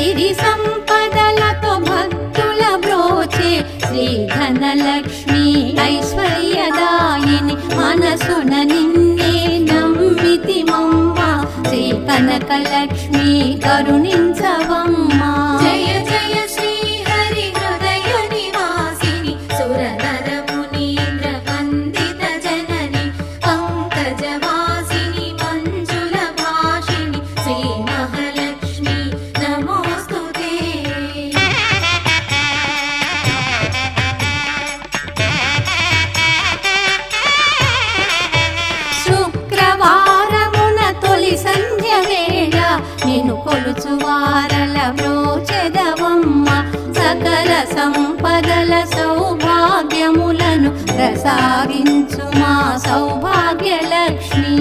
సిరి సంపదలతో భక్తుల బ్రోచే శ్రీ ధనలక్ష్మి ఐశ్వర్యదాయిని మనసున నిన్నే నమ్మితిమమ్మ శ్రీ కనకలక్ష్మి కరుణించవమ్మా. జయ జయ శ్రీ హరి హృదయ నివాసిని సురనర మునీంద్ర వందిత జనని పంకజవాసిని మంజుల భాషిణి శ్రీ మహాలక్ష్మి నమోస్తుతే. శుక్రవారమున తొలి సంధ్య వేళ నిన్ను కొలుచువారల బ్రోచెదవమ్మ సకల సంపదల సౌభాగ్యములను ప్రసాదించు మా సౌభాగ్యలక్ష్మి.